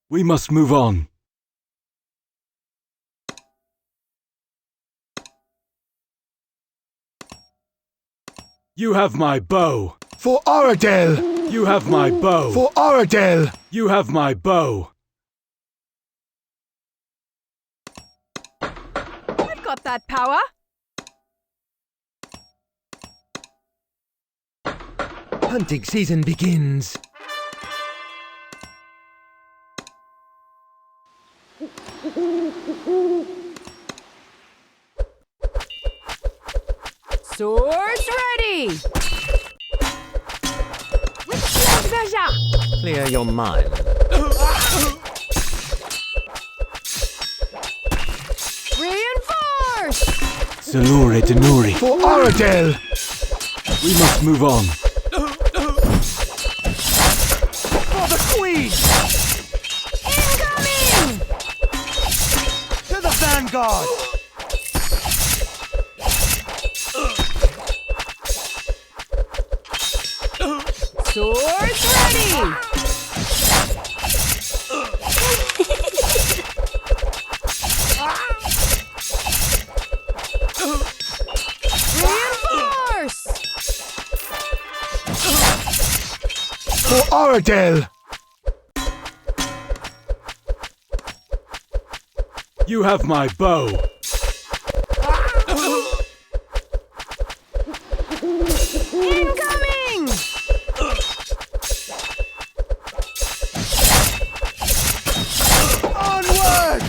We must move on. You have my bow. For Oradell! You have my bow. For Oradell! You have my bow. I've got that power. Hunting season begins. Swords ready! Clear your mind. Reinforce! Salure Denuri. For Oradell! We must move on. For the Queen! Incoming! To the Vanguard! Swords ready! Reinforce! For Oradell! You have my bow. Incoming! Onward!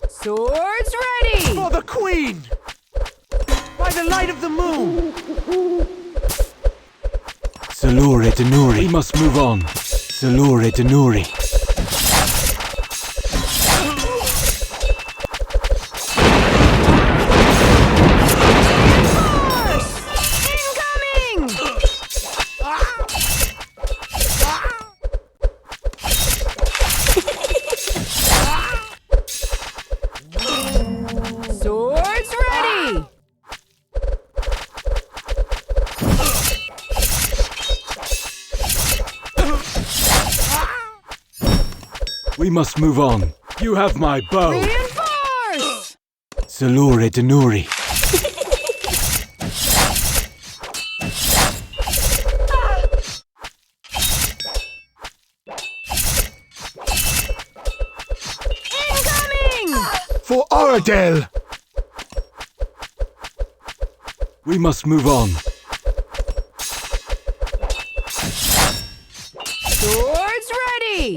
Swords ready! For the Queen! By the light of the moon! Salure Denuri. We must move on. Salure Denuri. Incoming! Swords ready! We must move on. You have my bow. Reinforce! Salure Denuri. Incoming! For Oradell! We must move on. Swords ready!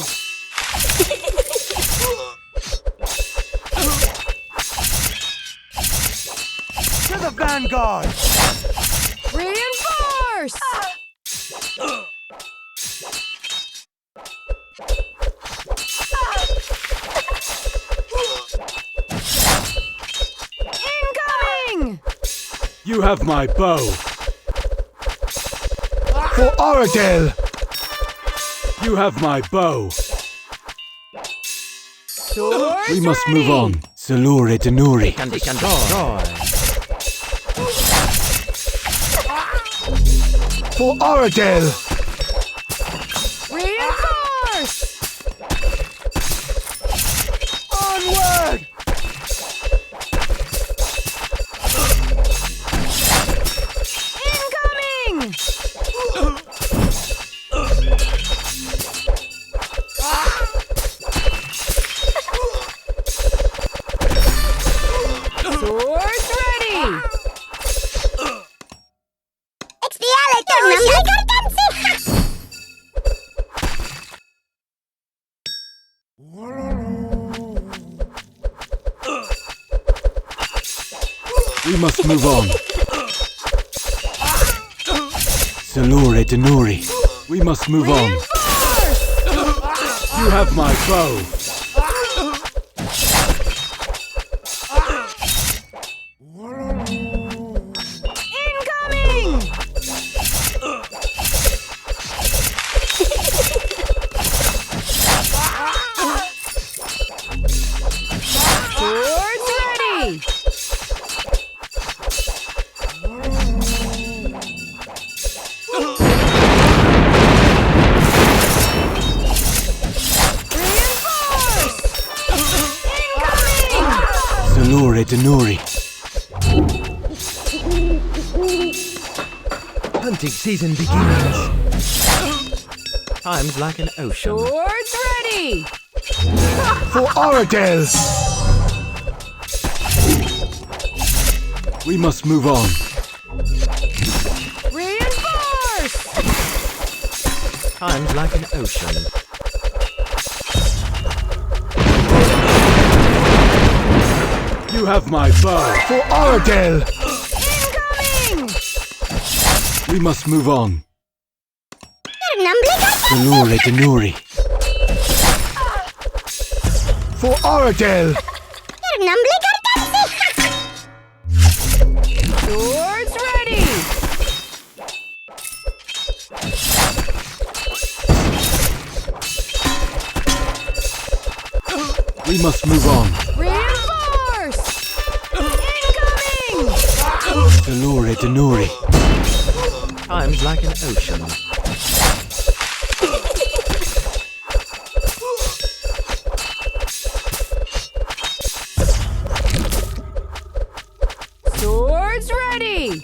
To the Vanguard! Reinforce! Incoming! You have my bow. For Oradell! You have my bow. Swords We must ready! move on. Salure Denuri. Condition destroy. For Oradell! Reinforce! Onward! Incoming! Swords ready! We must move on. Salure Denuri. We must move on. Reinforce! You have my bow. Incoming! Swords ready! Salure Denuri. Hunting season begins. Time's like an ocean. Swords ready! For Oradell! We must move on. Reinforce! Time's like an ocean. You have my bow. For Oradell! Incoming! We must move on. Salure Denuri. For Oradell! Swords ready! We must move on. Reinforce! Incoming! Salure Denuri. Time's like an ocean. Swords ready!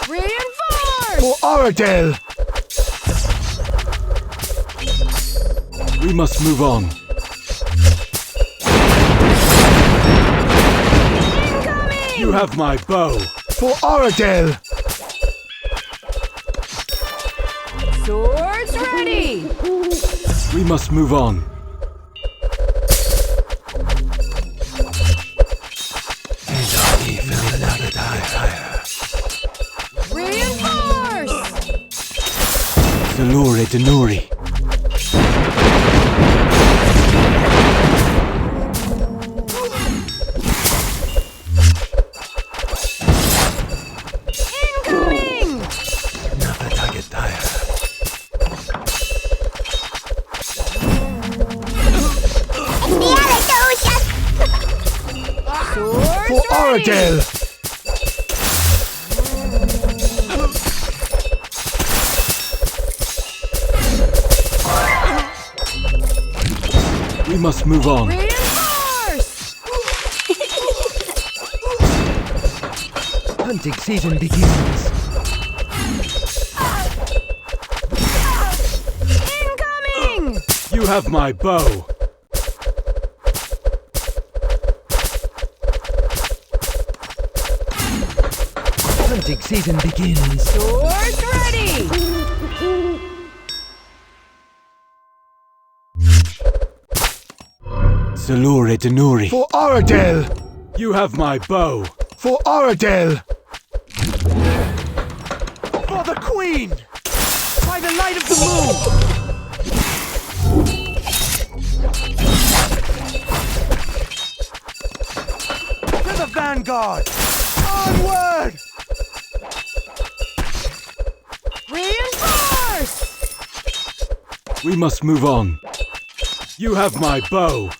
Reinforce! For Oradell! We must move on. Incoming! You have my bow. For Oradell! Swords ready! We must move on. Reinforce! Salure Denuri. Incoming! Swords For ready! Oradell! We must move on. Reinforce! Hunting season begins. Incoming! You have my bow. Hunting season begins. Swords ready! Salure Denuri. For Oradell! You have my bow. For Oradell! For the Queen! By the light of the moon! To the vanguard! Onward! Reinforce! We must move on. You have my bow.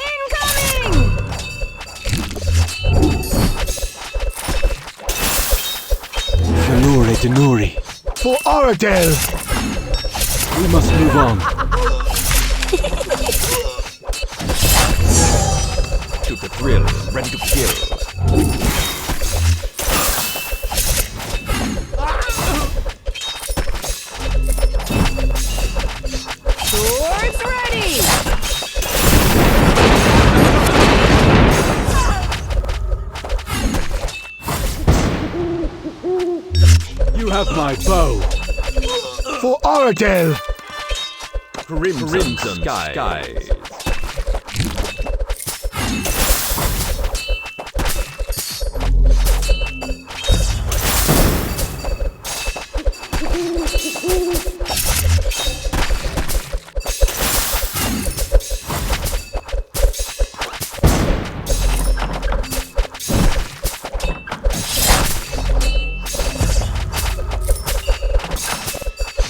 Incoming! Salure Denuri. For Oradell! We must move on. To the thrill, ready to kill. Swords ready! You have my bow. For Oradell! Crimson skies.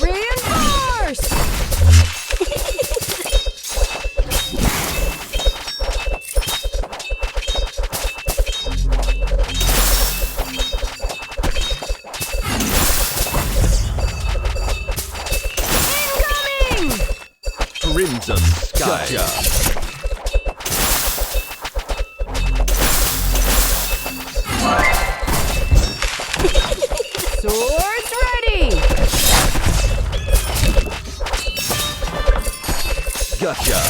Reinforce! Gotcha. Swords ready! Gotcha.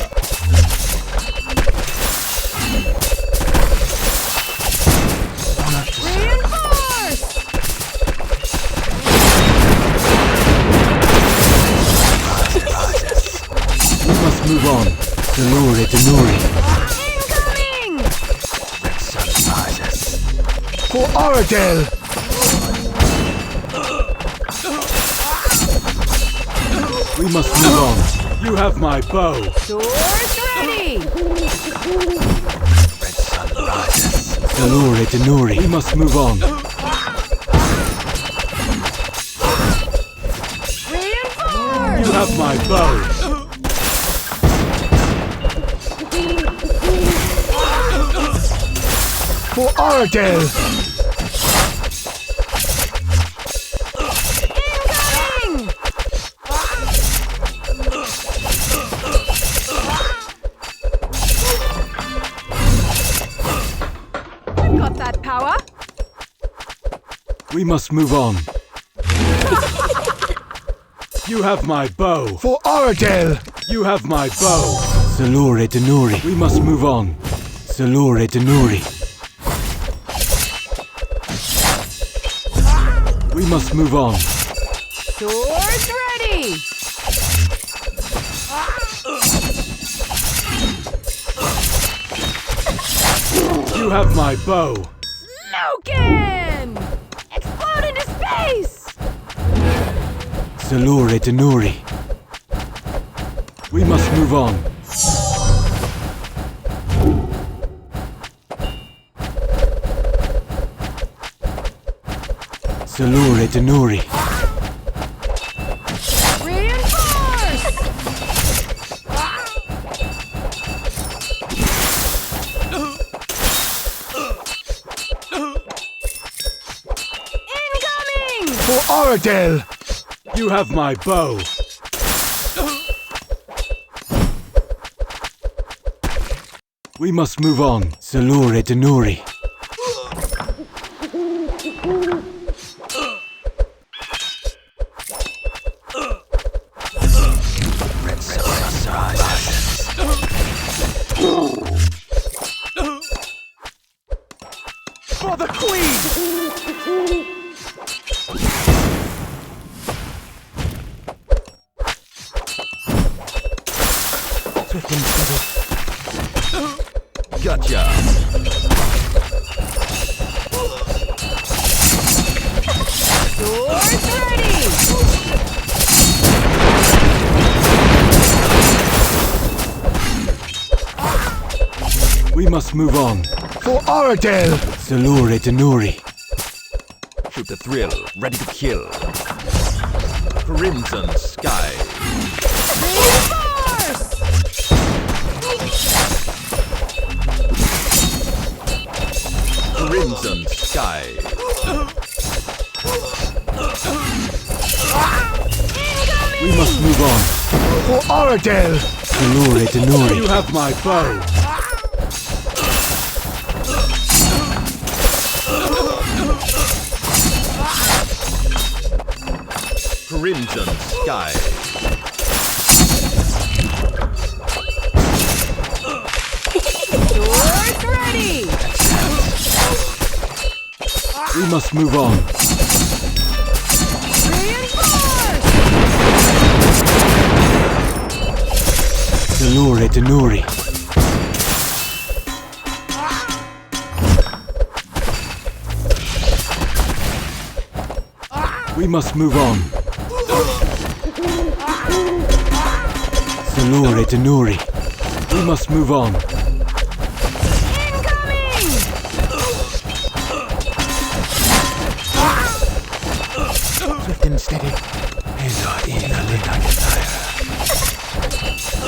Reinforce! We must move on. Salure Tenuri. Incoming! For Oradell! We must move on. You have my bow. Swords ready! Salure Tenuri. We must move on. Reinforce! You have my bow. For Oradell! Incoming! I've got that power. We must move on. You have my bow. For Oradell! You have my bow. Salure Tenuri. We must move on. Salure Tenuri. We must move on. Swords ready! You have my bow. Loken! Explode into space! Salure Tenuri. We must move on. Salure Tenuri. Reinforce! Incoming! For Oradell! You have my bow. We must move on. Salure Tenuri. For the Queen! Swift and steady. Gotcha. Swords ready! We must move on. For Oradell! Salure Tenuri. Shoot the thrill. Ready to kill. Crimson Sky. Reinforce! Crimson Sky. We must move on. For Oradell! Salure Tenuri. You have my bow. Crimson Sky. Swords ready! We must move on. Reinforce! Salure Tenuri. We must move on. Salure Tenuri. We must move on. Incoming! Swift and steady.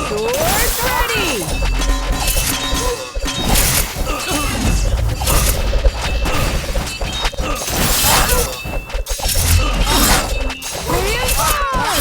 Swords ready! Reinforce!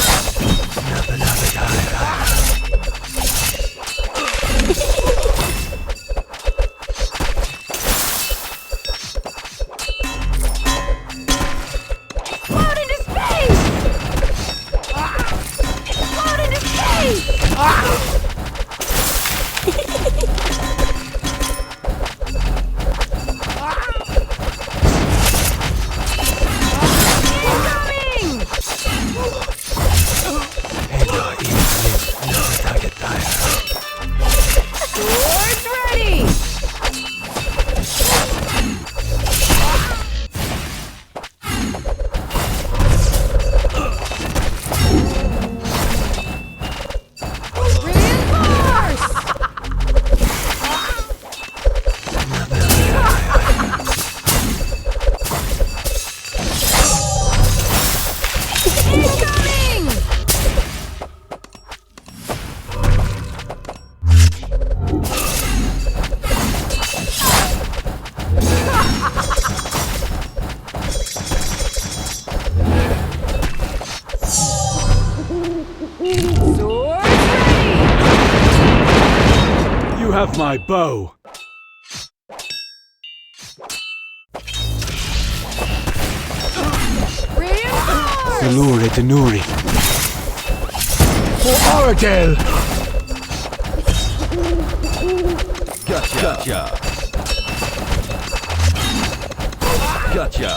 have my bow. Reinforce! Salure Denuri. For Oradell! Gotcha. Gotcha.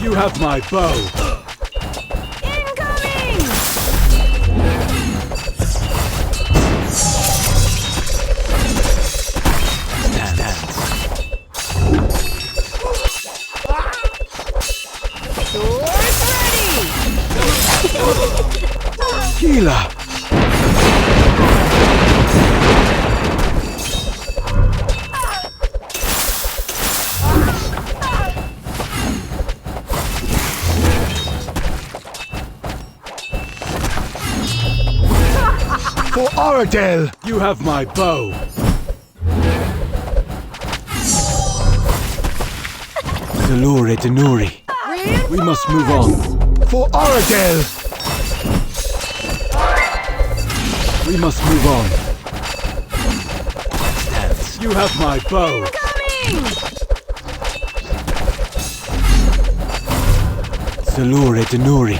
You have my bow. Incoming! Swords ready! Healer. For Oradell! You have my bow. Salure Denuri. We must move on. For Oradell! We must move on. You have my bow. Incoming! Salure Denuri.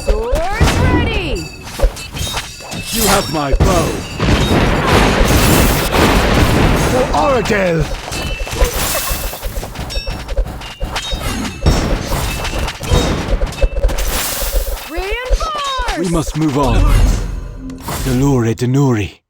Swords ready! You have my bow. For Oradell! Reinforce! We must move on. Salure Denuri.